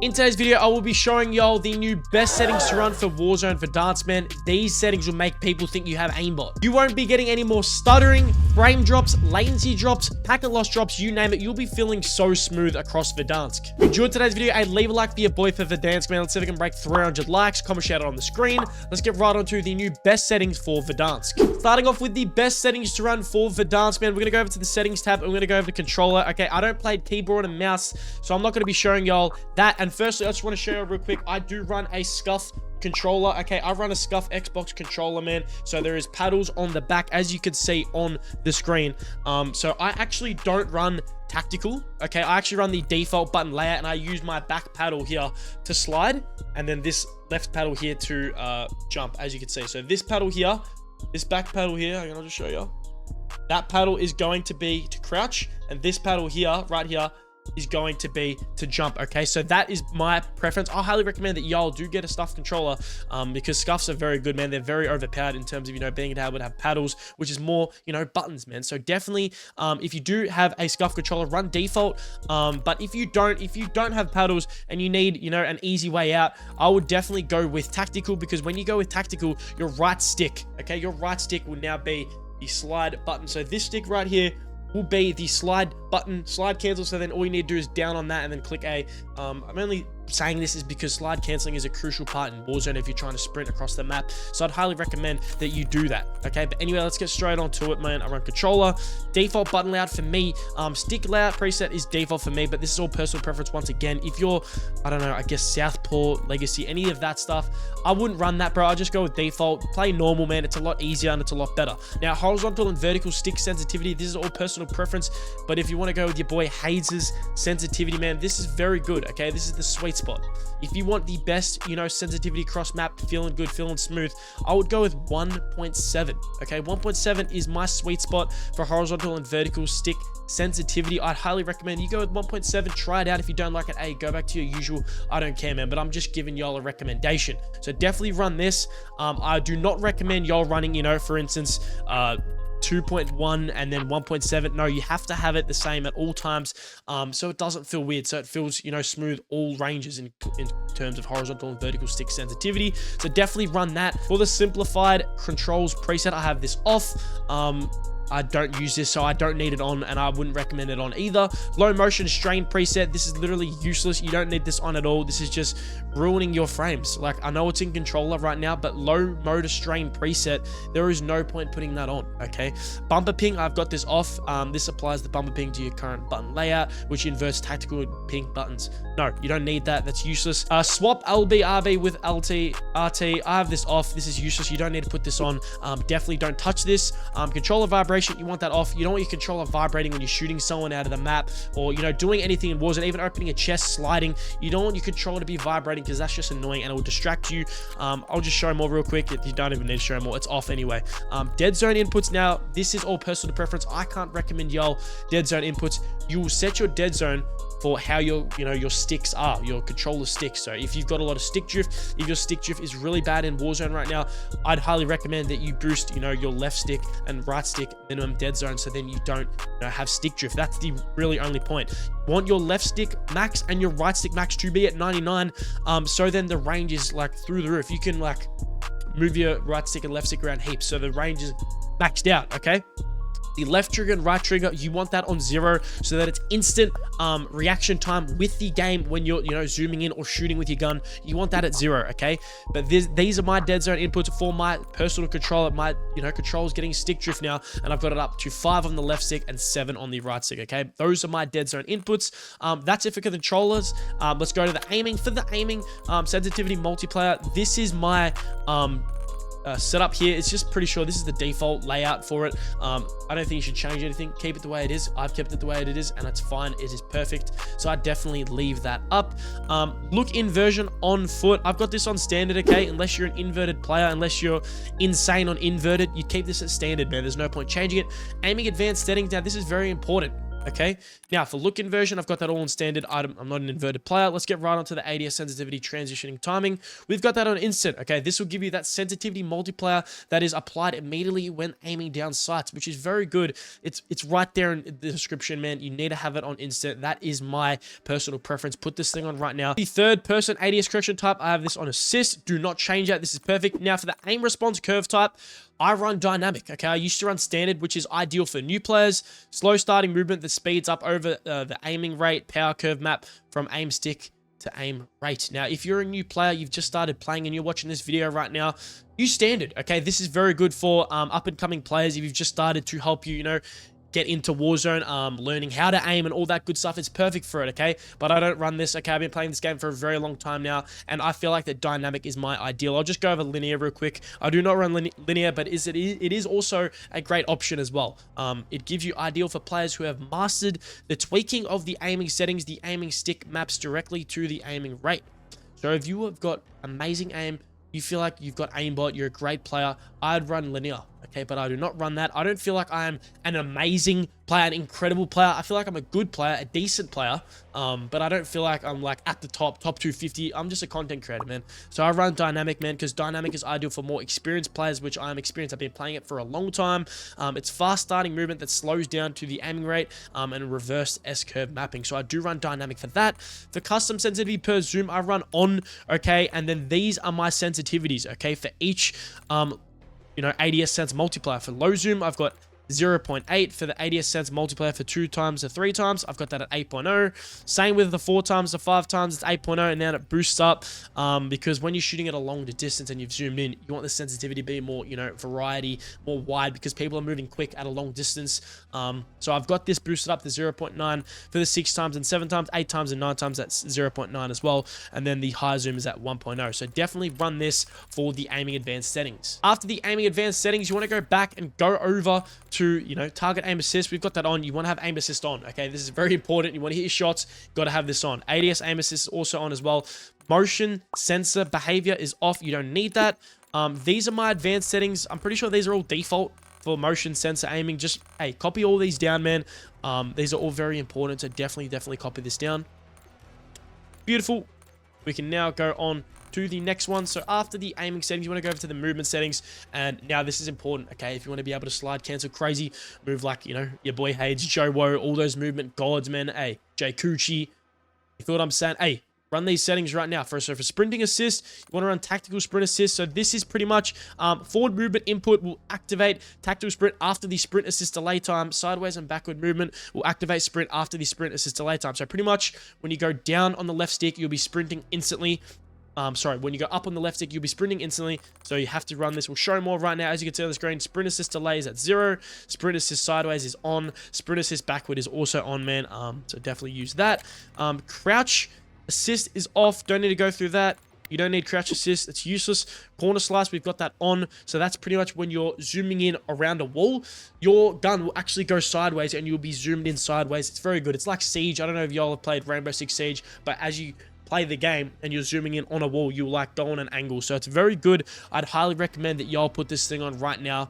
In today's video, I will be showing y'all the new best settings to run for Warzone Verdansk, man. These settings will make people think you have aimbot. You won't be getting any more stuttering, frame drops, latency drops, packet loss drops, you name it. You'll be feeling so smooth across Verdansk. If you enjoyed today's video, leave a like for your boy for Verdansk, man. Let's see if we can break 300 likes. Comment shout out on the screen. Let's get right onto the new best settings for Verdansk. Starting off with the best settings to run for Verdansk, man. We're going to go over to the settings tab and we're going to go over to controller. Okay, I don't play keyboard and mouse, so I'm not going to be showing y'all that. And firstly, I just want to show you real quick, I do run a Scuff controller. Okay, I run a Scuff Xbox controller, man. So there is paddles on the back, as you can see on the screen. So I actually don't run tactical. Okay, I actually run the default button layout, and I use my back paddle here to slide, and then this left paddle here to jump, as you can see. So this paddle here, this back paddle here, I'll just show you. That paddle is going to be to crouch, and this paddle here, right here, is going to be to jump. Okay, so that is my preference. I highly recommend that y'all do get a Scuff controller, because Scuffs are very good, man. They're very overpowered in terms of, you know, being able to have paddles, which is more, you know, buttons, man. So definitely, if you do have a Scuff controller, run default. But if you don't have paddles and you need, you know, an easy way out, I would definitely go with tactical, because when you go with tactical, your right stick, okay, your right stick will now be the slide button. So this stick right here will be the slide button, slide cancel. So then all you need to do is down on that and then click A. I'm only saying this is because slide canceling is a crucial part in Warzone if you're trying to sprint across the map. So I'd highly recommend that you do that. Okay, but anyway, let's get straight onto it, man. I run controller, default button layout for me. Stick layout preset is default for me, but this is all personal preference once again. If you're, I don't know, I guess Southpaw, Legacy, any of that stuff, I wouldn't run that, bro. I just go with default, play normal, man. It's a lot easier and it's a lot better. Now, horizontal and vertical stick sensitivity, this is all personal preference, but if you want to go with your boy HAYDZ's sensitivity, man, this is very good. Okay, this is the sweet spot. If you want the best, you know, sensitivity cross map, feeling good, feeling smooth, I would go with 1.7. Okay, 1.7 is my sweet spot for horizontal and vertical stick sensitivity. I'd highly recommend you go with 1.7. Try it out. If you don't like it, hey, go back to your usual. I don't care, man, but I'm just giving y'all a recommendation. So definitely run this. I do not recommend y'all running, you know, for instance, 2.1 and then 1.7. No, you have to have it the same at all times, so it doesn't feel weird, so it feels, you know, smooth all ranges in terms of horizontal and vertical stick sensitivity. So definitely run that. For the simplified controls preset, I have this off. I don't use this, so I don't need it on, and I wouldn't recommend it on either. Low motion strain preset, this is literally useless. You don't need this on at all. This is just ruining your frames. Like, I know it's in controller right now, but low motor strain preset, there is no point putting that on. Okay, bumper ping, I've got this off. This applies the bumper ping to your current button layout, which inverts tactical ping buttons. No, you don't need that. That's useless. Swap LB RB with LT RT, I have this off. This is useless. You don't need to put this on. Definitely don't touch this. Controller vibration, you want that off. You don't want your controller vibrating when you're shooting someone out of the map, or, you know, doing anything in Warzone, even opening a chest, sliding. You don't want your controller to be vibrating, because that's just annoying and it will distract you. I'll just show more real quick. You don't even need to show more. It's off anyway. Dead zone inputs, now this is all personal preference. I can't recommend y'all dead zone inputs. You will set your dead zone for how your, you know, your sticks are, your controller sticks. So if you've got a lot of stick drift, if your stick drift is really bad in Warzone right now, I'd highly recommend that you boost, you know, your left stick and right stick minimum dead zone, so then you don't, you know, have stick drift. That's the really only point. You want your left stick max and your right stick max to be at 99, so then the range is like through the roof. You can like move your right stick and left stick around heaps, so the range is maxed out. Okay, the left trigger and right trigger, you want that on 0, so that it's instant reaction time with the game when you're, you know, zooming in or shooting with your gun. You want that at 0. Okay, but these are my dead zone inputs for my personal controller. My, you know, controller's getting stick drift now, and I've got it up to 5 on the left stick and 7 on the right stick. Okay, those are my dead zone inputs. That's it for the controllers. Let's go to the aiming. For the aiming, sensitivity multiplayer, this is my setup here. It's just pretty sure this is the default layout for it. I don't think you should change anything. Keep it the way it is. I've kept it the way it is, and it's fine. It is perfect. So I definitely leave that up. Look inversion on foot, I've got this on standard. Okay, unless you're an inverted player, unless you're insane on inverted, you keep this at standard, man. There's no point changing it. Aiming advanced settings, now this is very important. Okay, now for look inversion, I've got that all in standard. I'm not an inverted player. Let's get right onto the ADS sensitivity, transitioning timing. We've got that on instant. Okay, this will give you that sensitivity multiplier that is applied immediately when aiming down sights, which is very good. It's right there in the description, man. You need to have it on instant. That is my personal preference. Put this thing on right now. The third person ADS correction type, I have this on assist. Do not change that. This is perfect. Now for the aim response curve type, I run dynamic. Okay, I used to run standard, which is ideal for new players. Slow starting movement that speeds up over the aiming rate, power curve map from aim stick to aim rate. Now, if you're a new player, you've just started playing and you're watching this video right now, use standard. Okay, this is very good for up and coming players. If you've just started, to help you, get into Warzone, learning how to aim and all that good stuff. It's perfect for it, okay? But I don't run this, okay? I've been playing this game for a very long time now, and I feel like that dynamic is my ideal. I'll just go over linear real quick. I do not run linear, but it is also a great option as well. It gives you ideal for players who have mastered the tweaking of the aiming settings. The aiming stick maps directly to the aiming rate. So if you have got amazing aim, you feel like you've got aimbot, you're a great player, I'd run linear. Okay, but I do not run that. I don't feel like I am an amazing player, an incredible player. I feel like I'm a good player, a decent player, but I don't feel like I'm like at the top 250. I'm just a content creator, man. So I run dynamic, man, because dynamic is ideal for more experienced players, which I am experienced. I've been playing it for a long time. It's fast starting movement that slows down to the aiming rate, and reverse S-curve mapping. So I do run dynamic for that. For custom sensitivity per zoom, I run on, okay, and then these are my sensitivities, okay, for each ADS sense multiplier. For low zoom, I've got 0.8. For the ADS sense multiplier for 2 times to 3 times, I've got that at 8.0. Same with the 4 times to 5 times, it's 8.0, and then it boosts up because when you're shooting at a longer distance and you've zoomed in, you want the sensitivity to be more, variety, more wide, because people are moving quick at a long distance. So I've got this boosted up to 0.9 for the 6 times and 7 times, 8 times and 9 times, that's 0.9 as well. And then the high zoom is at 1.0. So definitely run this for the aiming advanced settings. After the aiming advanced settings, you want to go back and go over to, target aim assist. We've got that on. You want to have aim assist on. Okay, this is very important. You want to hit your shots, got to have this on. ADS aim assist is also on as well. Motion sensor behavior is off. You don't need that. These are my advanced settings. I'm pretty sure these are all default for motion sensor aiming. Just, hey, copy all these down, man. These are all very important, so definitely copy this down. Beautiful. We can now go on to the next one. So after the aiming settings, you want to go over to the movement settings, and now this is important, okay? If you want to be able to slide cancel crazy, move like, your boy HAYDZ, JoeWo, all those movement gods, man. Hey, Jkuchi, you feel what I'm saying? Hey, run these settings right now. So for sprinting assist, you want to run tactical sprint assist. So this is pretty much forward movement input will activate tactical sprint after the sprint assist delay time. Sideways and backward movement will activate sprint after the sprint assist delay time. So pretty much when you go down on the left stick, you'll be sprinting instantly. When you go up on the left stick, you'll be sprinting instantly. So you have to run this. We'll show more right now. As you can see on the screen, sprint assist delay is at 0. Sprint assist sideways is on. Sprint assist backward is also on, man. So definitely use that. Crouch assist is off. Don't need to go through that. You don't need crouch assist. It's useless. Corner slice, we've got that on. So that's pretty much when you're zooming in around a wall, your gun will actually go sideways and you'll be zoomed in sideways. It's very good. It's like Siege. I don't know if y'all have played Rainbow Six Siege, but as you play the game and you're zooming in on a wall, you'll like go on an angle. So it's very good. I'd highly recommend that y'all put this thing on right now.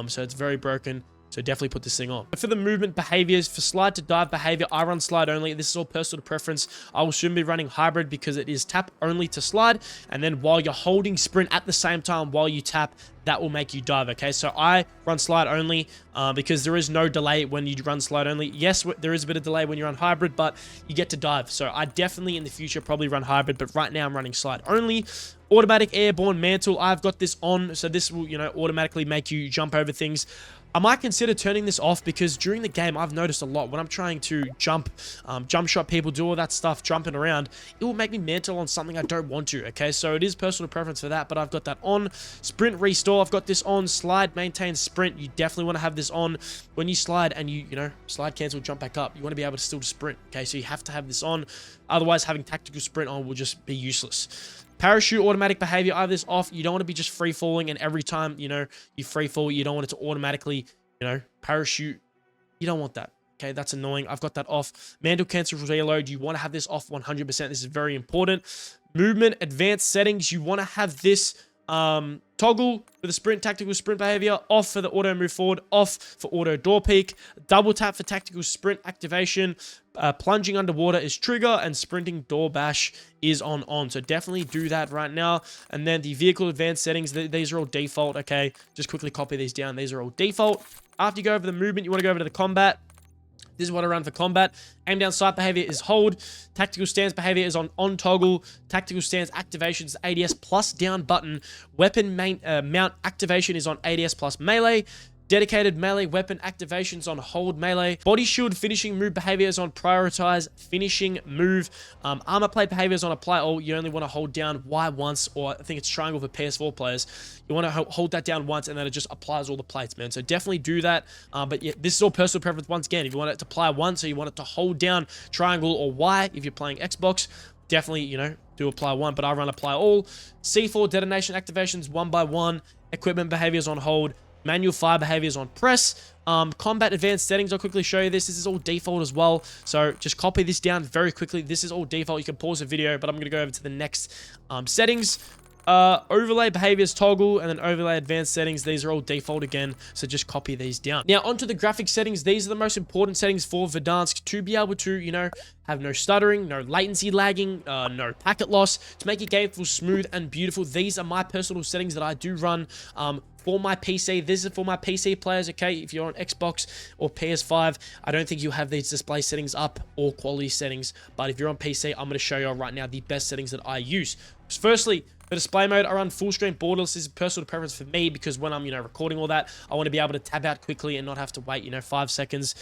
So it's very broken. So definitely put this thing on. For the movement behaviors, for slide to dive behavior, I run slide only. This is all personal preference. I will soon be running hybrid because it is tap only to slide. And then while you're holding sprint at the same time while you tap, that will make you dive, okay? So I run slide only because there is no delay when you run slide only. Yes, there is a bit of delay when you run hybrid, but you get to dive. So I definitely in the future probably run hybrid, but right now I'm running slide only. Automatic airborne mantle, I've got this on, so this will, automatically make you jump over things. I might consider turning this off because during the game, I've noticed a lot when I'm trying to jump shot people, do all that stuff, jumping around, it will make me mantle on something I don't want to, okay? So it is personal preference for that, but I've got that on. Sprint restore, I've got this on. Slide, maintain, sprint, you definitely want to have this on. When you slide and you slide cancel, jump back up, you want to be able to still sprint, okay? So you have to have this on. Otherwise, having tactical sprint on will just be useless. Parachute automatic behavior, I have this off. You don't want to be just free falling, and every time, you free fall, you don't want it to automatically, parachute. You don't want that. Okay, that's annoying. I've got that off. Mantle cancel reload, you want to have this off 100%. This is very important. Movement, advanced settings, you want to have this Toggle for the sprint, tactical sprint behavior, off for the auto move forward, off for auto door peek, double tap for tactical sprint activation, plunging underwater is trigger, and sprinting door bash is on. So definitely do that right now. And then the vehicle advanced settings, these are all default, okay? Just quickly copy these down. These are all default. After you go over the movement, you want to go over to the combat. This is what I run for combat. Aim down sight behavior is hold. Tactical stance behavior is on toggle. Tactical stance activation is ADS plus down button. Weapon mount activation is on ADS plus melee. Dedicated melee weapon activations on hold melee. Body shield finishing move behaviors on prioritize finishing move. Armor plate behaviors on apply all. You only want to hold down Y once, or I think it's triangle for PS4 players. You want to hold that down once, and then it just applies all the plates, man. So definitely do that. But yeah, this is all personal preference once again. If you want it to apply once, or you want it to hold down triangle or Y if you're playing Xbox, definitely, you know, do apply one, but I run apply all. C4 detonation activations one by one. Equipment behaviors on hold. Manual fire behaviors on press. Combat advanced settings, I'll quickly show you this. This is all default as well. So just copy this down very quickly. This is all default. You can pause the video, but I'm going to go over to the next settings. Overlay behaviors toggle, and then overlay advanced settings. These are all default again, so just copy these down. Now onto the graphics settings. These are the most important settings for Verdansk to be able to, you know, have no stuttering, no latency lagging, no packet loss, to make your game feel smooth and beautiful. These are my personal settings that I do run for my PC. This is for my PC players, okay? If you're on Xbox or PS5, I don't think you have these display settings up or quality settings, but if you're on PC, I'm going to show you right now the best settings that I use. Firstly, for display mode, I run full screen borderless. This is personal preference for me, because when I'm, you know, recording all that, I want to be able to tab out quickly and not have to wait, you know, 5 seconds.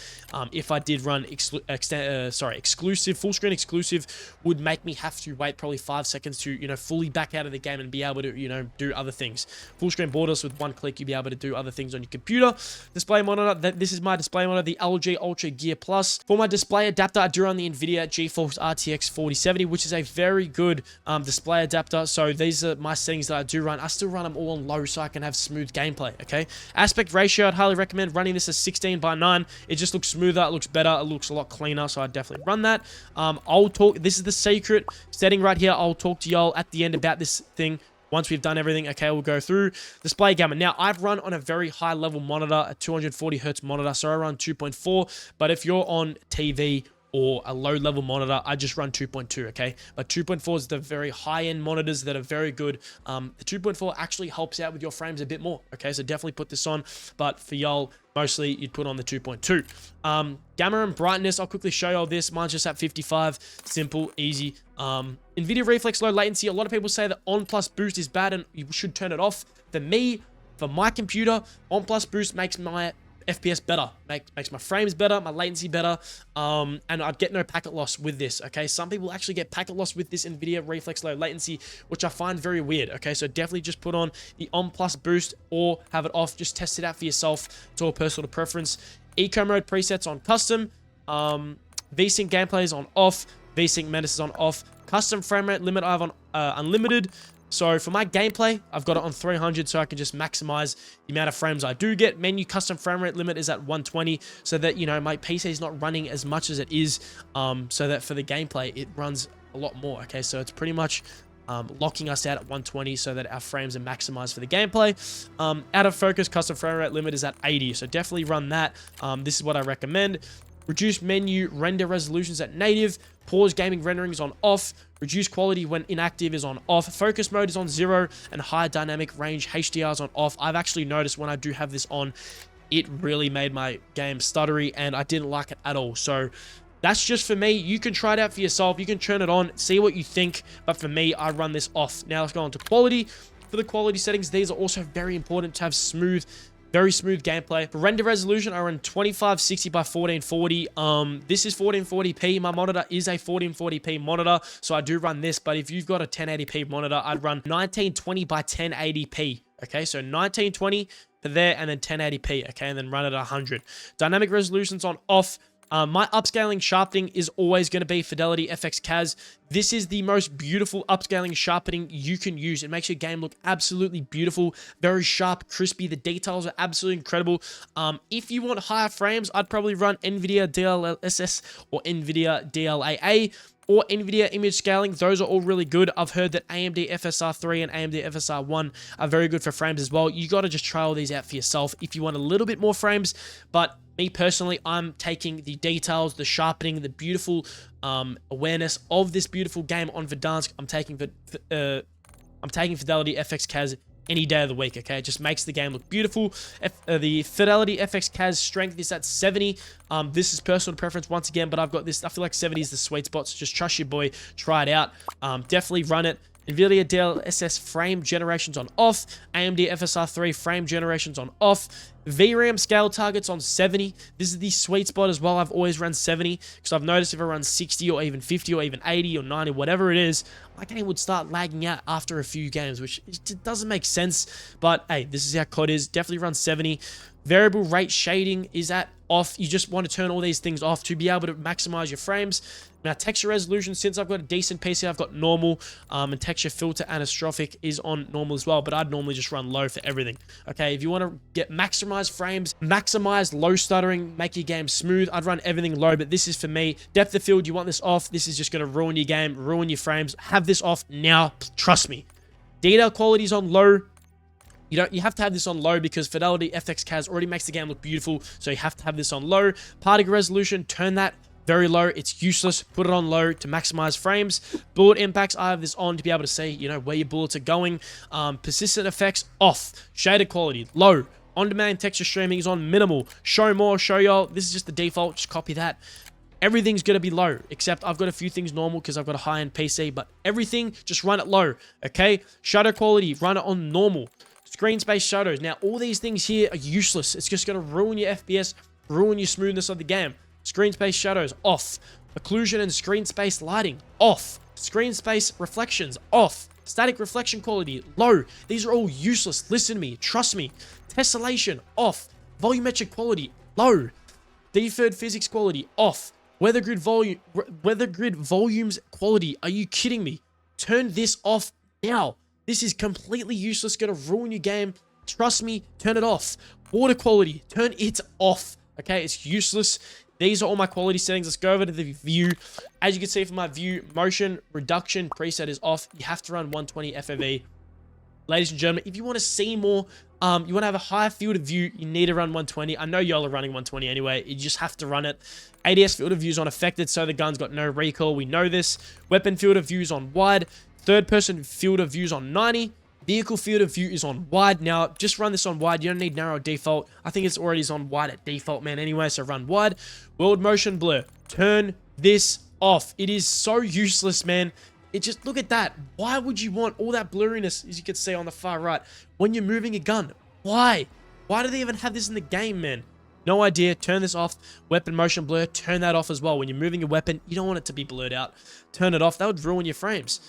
If I did run exclusive, full screen exclusive would make me have to wait probably 5 seconds to, you know, fully back out of the game and be able to, you know, do other things. Full screen borderless, with one click, you'll be able to do other things on your computer. Display monitor, this is my display monitor, the LG Ultra Gear Plus. For my display adapter, I do run the NVIDIA GeForce RTX 4070, which is a very good display adapter. So these are my settings that I do run. I still run them all on low so I can have smooth gameplay, okay? Aspect ratio, I'd highly recommend running this as 16:9. It just looks smoother, it looks better, it looks a lot cleaner, so I'd definitely run that. This is the secret setting right here. I'll talk to y'all at the end about this thing. Once we've done everything, okay, we'll go through display gamma. Now, I've run on a very high level monitor, a 240 hertz monitor, so I run 2.4, but if you're on TV or a low level monitor, I just run 2.2, okay? But 2.4 is the very high end monitors that are very good. The 2.4 actually helps out with your frames a bit more, okay? So definitely put this on, but for y'all, mostly you'd put on the 2.2. Gamma and brightness, I'll quickly show y'all this. Mine's just at 55, simple, easy. NVIDIA Reflex low latency. A lot of people say that on plus boost is bad and you should turn it off. For me, for my computer, on plus boost makes my FPS better, makes my frames better, my latency better, and I'd get no packet loss with this, okay? Some people actually get packet loss with this NVIDIA Reflex low latency, which I find very weird, okay? So definitely just put on the on plus boost or have it off. Just test it out for yourself. It's all personal preference. Eco mode presets on custom. VSync gameplay is on off. VSync menace is on off. Custom frame rate limit I have on unlimited. So for my gameplay, I've got it on 300 so I can just maximize the amount of frames I do get. Menu custom frame rate limit is at 120 so that, you know, my PC is not running as much as it is, so that for the gameplay, it runs a lot more, okay? So it's pretty much locking us out at 120 so that our frames are maximized for the gameplay. Out of focus, custom frame rate limit is at 80, so definitely run that. This is what I recommend. Reduce menu render resolutions at native. Pause gaming rendering is on off. Reduce quality when inactive is on off. Focus mode is on 0. And high dynamic range HDR is on off. I've actually noticed when I do have this on, it really made my game stuttery and I didn't like it at all. So that's just for me. You can try it out for yourself. You can turn it on, see what you think. But for me, I run this off. Now let's go on to quality. For the quality settings, these are also very important to have smooth, very smooth gameplay. For render resolution, I run 2560 by 1440. This is 1440p. My monitor is a 1440p monitor, so I do run this. But if you've got a 1080p monitor, I'd run 1920 by 1080p. Okay, so 1920 for there, and then 1080p. Okay, and then run at 100. Dynamic resolution's on off. My upscaling sharpening is always going to be Fidelity FX CAS. This is the most beautiful upscaling sharpening you can use. It makes your game look absolutely beautiful, very sharp, crispy. The details are absolutely incredible. If you want higher frames, I'd probably run NVIDIA DLSS or NVIDIA DLAA. or NVIDIA image scaling. Those are all really good. I've heard that AMD FSR3 and AMD FSR1 are very good for frames as well. You got to just try all these out for yourself if you want a little bit more frames. But me personally, I'm taking the details, the sharpening, the beautiful awareness of this beautiful game on Verdansk. I'm taking Fidelity FX CAS any day of the week, okay? It just makes the game look beautiful. The Fidelity FX CAS strength is at 70. This is personal preference once again, but I've got this. I feel like 70 is the sweet spot, so just trust your boy. Try it out. Definitely run it. NVIDIA DLSS frame generations on off. AMD FSR3 frame generations on off. VRAM scale targets on 70. This is the sweet spot as well. I've always run 70 because I've noticed if I run 60 or even 50 or even 80 or 90, whatever it is, my game would start lagging out after a few games, which it doesn't make sense. But hey, this is how COD is. Definitely run 70. Variable rate shading is at off. You just want to turn all these things off to be able to maximize your frames. Now, texture resolution, since I've got a decent PC, I've got normal, and texture filter anastrophic is on normal as well, but I'd normally just run low for everything. Okay, if you want to get maximized frames, maximize low stuttering, make your game smooth, I'd run everything low, but this is for me. Depth of field, you want this off. This is just going to ruin your game, ruin your frames. Have this off now, trust me. Detail quality is on low. You have to have this on low because Fidelity FX CAS already makes the game look beautiful, so you have to have this on low. Particle resolution, turn that very low. It's useless. Put it on low to maximize frames. Bullet impacts, I have this on to be able to see, where your bullets are going. Persistent effects, off. Shader quality, low. On-demand texture streaming is on minimal. Show more, show y'all. This is just the default. Just copy that. Everything's going to be low, except I've got a few things normal because I've got a high-end PC, but everything, just run it low, okay? Shutter quality, run it on normal. Screen space shadows. Now, all these things here are useless. It's just going to ruin your FPS, ruin your smoothness of the game. Screen space shadows, off. Occlusion and screen space lighting, off. Screen space reflections, off. Static reflection quality, low. These are all useless. Listen to me. Trust me. Tessellation, off. Volumetric quality, low. Deferred physics quality, off. Weather grid volumes quality. Are you kidding me? Turn this off now. This is completely useless. Going to ruin your game. Trust me. Turn it off. Water quality. Turn it off. Okay, it's useless. These are all my quality settings. Let's go over to the view. As you can see from my view, motion reduction preset is off. You have to run 120 FOV. Ladies and gentlemen, if you want to see more, you want to have a higher field of view, you need to run 120. I know y'all are running 120 anyway. You just have to run it. ADS field of view is unaffected, so the gun's got no recoil. We know this. Weapon field of view is on wide. Third person field of view is on 90. Vehicle field of view is on wide. Now, just run this on wide. You don't need narrow default. I think it's already on wide at default, man, anyway, so run wide. World motion blur. Turn this off. It is so useless, man. It just, look at that. Why would you want all that blurriness, as you can see on the far right, when you're moving a gun? Why? Why do they even have this in the game, man? No idea. Turn this off. Weapon motion blur. Turn that off as well. When you're moving a weapon, you don't want it to be blurred out. Turn it off. That would ruin your frames.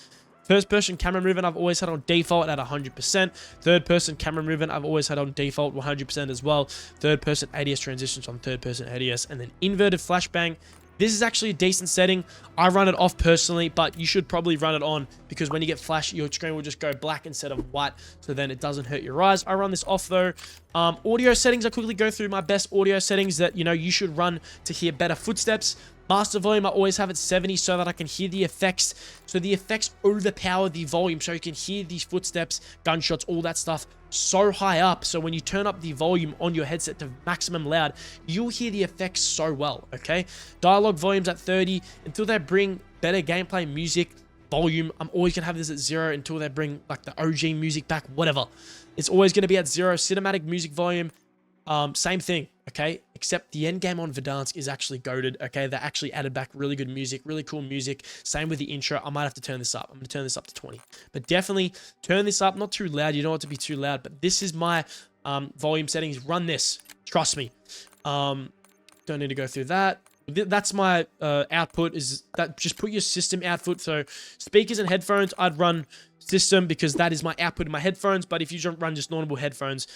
First person camera movement, I've always had on default at 100%. Third person camera movement, I've always had on default 100% as well. Third person ADS transitions on third person ADS. And then inverted flashbang. This is actually a decent setting. I run it off personally, but you should probably run it on because when you get flash, your screen will just go black instead of white. So then it doesn't hurt your eyes. I run this off though. Audio settings, I quickly go through my best audio settings that, you should run to hear better footsteps. Master volume, I always have it 70 so that I can hear the effects. So the effects overpower the volume so you can hear these footsteps, gunshots, all that stuff so high up. So when you turn up the volume on your headset to maximum loud, you'll hear the effects so well, okay? Dialogue volumes at 30 until they bring better gameplay music volume. I'm always going to have this at 0 until they bring like the OG music back, whatever. It's always going to be at 0. Cinematic music volume, same thing, okay? Except the end game on Verdansk is actually goated, okay? They actually added back really good music, really cool music. Same with the intro. I might have to turn this up. I'm going to turn this up to 20. But definitely turn this up. Not too loud. You don't want it to be too loud. But this is my volume settings. Run this. Trust me. Don't need to go through that. That's my output. Is that just put your system output. So speakers and headphones, I'd run system because that is my output in my headphones. But if you don't run just normal headphones,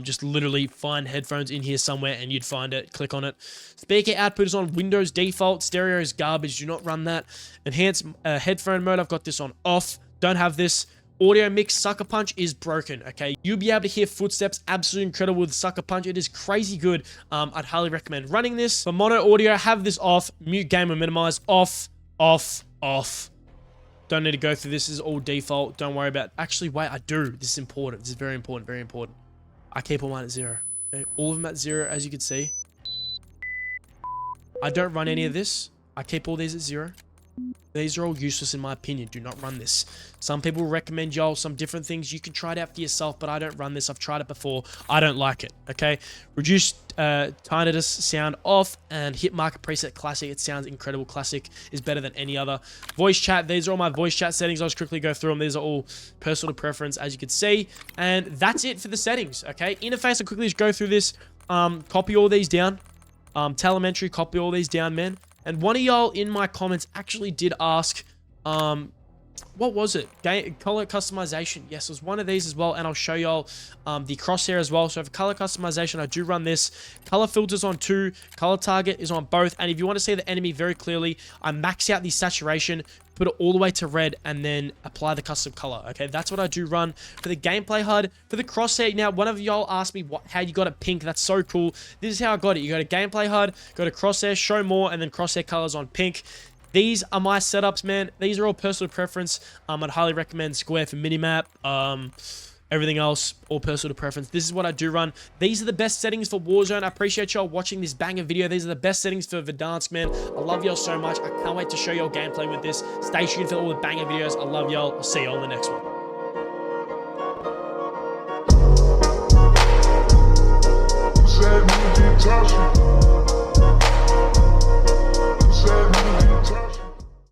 just literally find headphones in here somewhere and you'd find it. Click on it. Speaker output is on Windows default. Stereo is garbage. Do not run that. Enhanced headphone mode, I've got this on off. Don't have this. Audio mix sucker punch is broken, okay? You'll be able to hear footsteps, absolutely incredible with sucker punch. It is crazy good. I'd highly recommend running this. For mono audio, have this off. Mute gamer minimize, off, off, off. Don't need to go through this. This is all default. Don't worry about. Actually, wait, I do. This is important. This is very important. Very important. I keep all mine at 0. Okay? All of them at 0, as you can see. I don't run any of this. I keep all these at 0. These are all useless in my opinion. Do not run this. Some people recommend y'all some different things. You can try it out for yourself, but I don't run this. I've tried it before. I don't like it. Okay. Reduce tinnitus sound off and hit market preset classic. It sounds incredible. Classic is better than any other. Voice chat. These are all my voice chat settings. I'll just quickly go through them. These are all personal preference, as you can see. And that's it for the settings. Okay. Interface. I'll quickly just go through this. Copy all these down. Telemetry. Copy all these down, man. And one of y'all in my comments actually did ask, what was it? Color customization. Yes, it was one of these as well. And I'll show y'all the crosshair as well. So for color customization, I do run this. Color filters on 2. Color target is on both. And if you want to see the enemy very clearly, I max out the saturation, put it all the way to red, and then apply the custom color. Okay, that's what I do run. For the gameplay HUD, for the crosshair, now one of y'all asked me how you got it pink. That's so cool. This is how I got it. You go to gameplay HUD, go to crosshair, show more, and then crosshair colors on pink. These are my setups, man. These are all personal preference. I'd highly recommend square for minimap. Everything else, all personal preference. This is what I do run. These are the best settings for Warzone. I appreciate y'all watching this banger video. These are the best settings for Verdansk, man. I love y'all so much. I can't wait to show y'all gameplay with this. Stay tuned for all the banger videos. I love y'all. I'll see y'all in the next one.